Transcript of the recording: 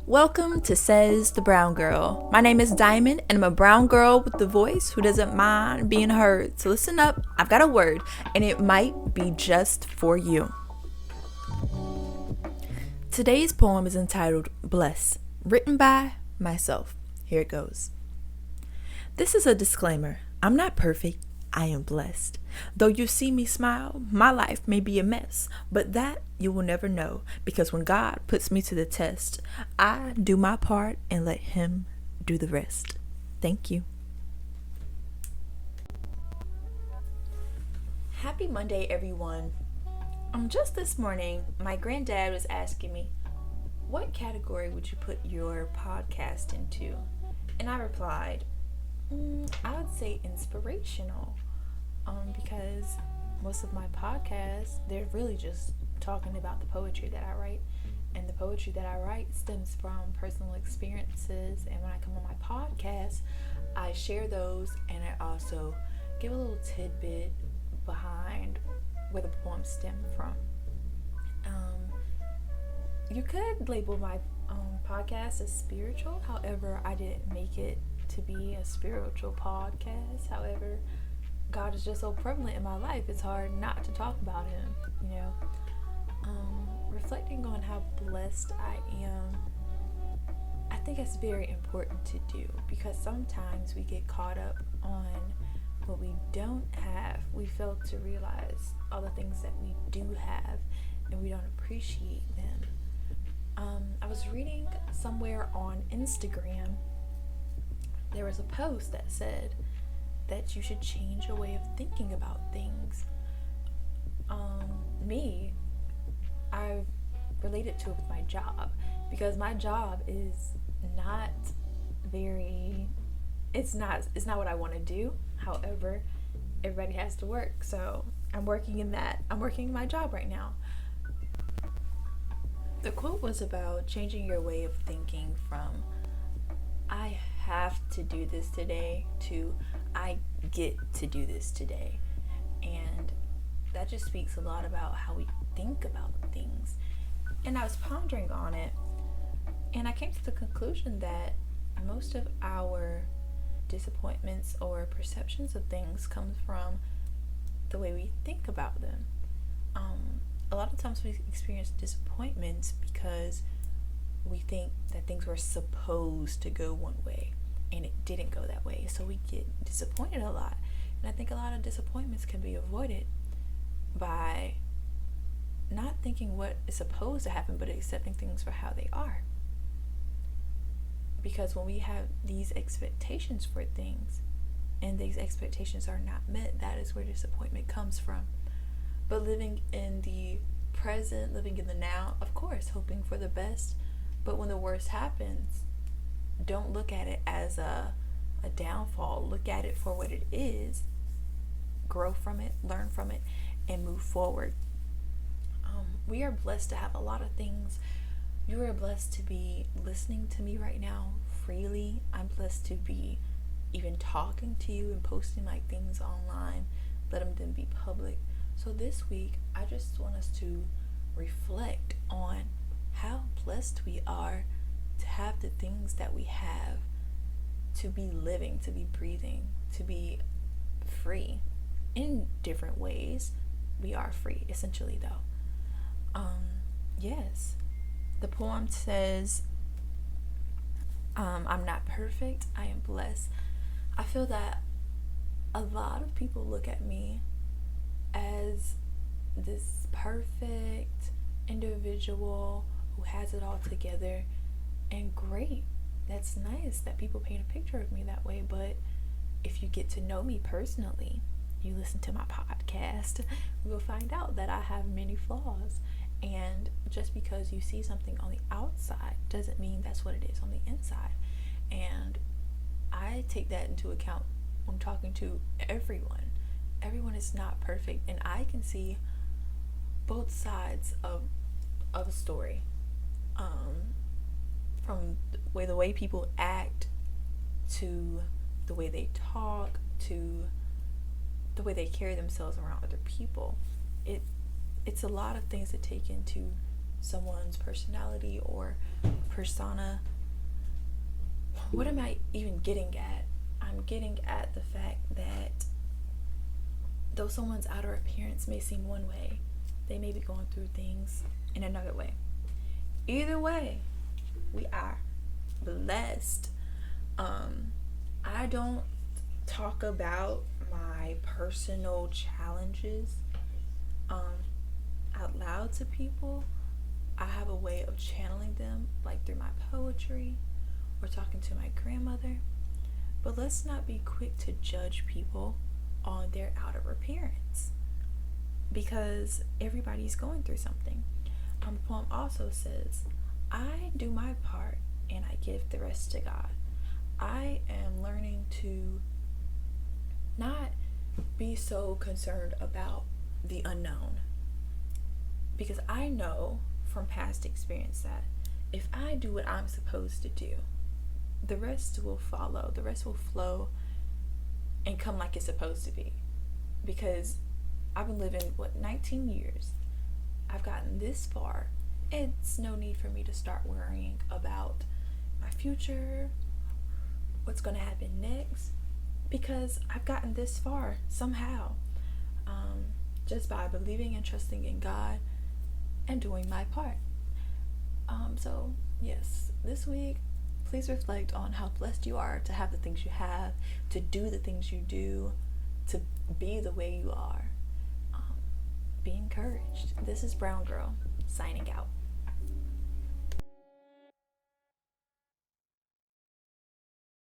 Welcome to Says the Brown Girl. My name is Diamond, and I'm a brown girl with the voice who doesn't mind being heard. So listen up, I've got a word, and it might be just for you. Today's poem is entitled Bless, written by myself. Here it goes. This is a disclaimer. I'm not perfect. I am blessed. Though you see me smile, my life may be a mess, but that you will never know, because when God puts me to the test, I do my part and let Him do the rest. Thank you. Happy Monday, everyone. Just this morning, my granddad was asking me, what category would you put your podcast into? And I replied, I would say inspirational, because most of my podcasts, they're really just talking about the poetry that I write, and the poetry that I write stems from personal experiences, and when I come on my podcast, I share those, and I also give a little tidbit behind where the poem stemmed from. You could label my podcast as spiritual, however, I didn't make it to be a spiritual podcast. However, God is just so prevalent in my life, it's hard not to talk about Him, reflecting on how blessed I am, I think it's very important to do, because sometimes we get caught up on what we don't have. We fail to realize all the things that we do have, and we don't appreciate them. I was reading somewhere on Instagram, there was a post that said that you should change your way of thinking about things. I related to it with my job, because my job is not it's not what I want to do. However, everybody has to work, so I'm working in my job right now. The quote was about changing your way of thinking from I have to do this today to I get to do this today. And that just speaks a lot about how we think about things. And I was pondering on it, and I came to the conclusion that most of our disappointments or perceptions of things comes from the way we think about them. A lot of times we experience disappointments because we think that things were supposed to go one way and it didn't go that way, so we get disappointed a lot. And I think a lot of disappointments can be avoided by not thinking what is supposed to happen, but accepting things for how they are. Because when we have these expectations for things and these expectations are not met, that is where disappointment comes from. But living in the present, living in the now, of course, hoping for the best, but when the worst happens, don't look at it as a downfall. Look at it for what it is. Grow from it, learn from it, and move forward. We are blessed to have a lot of things. You are blessed to be listening to me right now freely. I'm blessed to be even talking to you and posting my things online, letting them be public. So this week, I just want us to reflect on how blessed we are to have the things that we have, to be living, to be breathing, to be free in different ways. We are free, essentially, though. Yes. The poem says, I'm not perfect, I am blessed. I feel that a lot of people look at me as this perfect individual who has it all together, and great, that's nice that people paint a picture of me that way. But if you get to know me personally, you listen to my podcast, you will find out that I have many flaws. And just because you see something on the outside doesn't mean that's what it is on the inside. And I take that into account when talking to everyone. Everyone is not perfect, and I can see both sides of a story, from the way people act, to the way they talk, to the way they carry themselves around other people. It's a lot of things to take into someone's personality or persona. What am I even getting at? I'm getting at the fact that though someone's outer appearance may seem one way, they may be going through things in another way. Either way, we are blessed. I don't talk about my personal challenges out loud to people. I have a way of channeling them, like through my poetry or talking to my grandmother. But let's not be quick to judge people on their outer appearance, because everybody's going through something. The poem also says, I do my part and I give the rest to God. I am learning to not be so concerned about the unknown, because I know from past experience that if I do what I'm supposed to do, the rest will follow, the rest will flow and come like it's supposed to be. Because I've been living 19 years, I've gotten this far. It's no need for me to start worrying about my future, what's going to happen next, because I've gotten this far somehow, just by believing and trusting in God and doing my part. So yes, this week, please reflect on how blessed you are to have the things you have, to do the things you do, to be the way you are. Be encouraged. This is Brown Girl, signing out.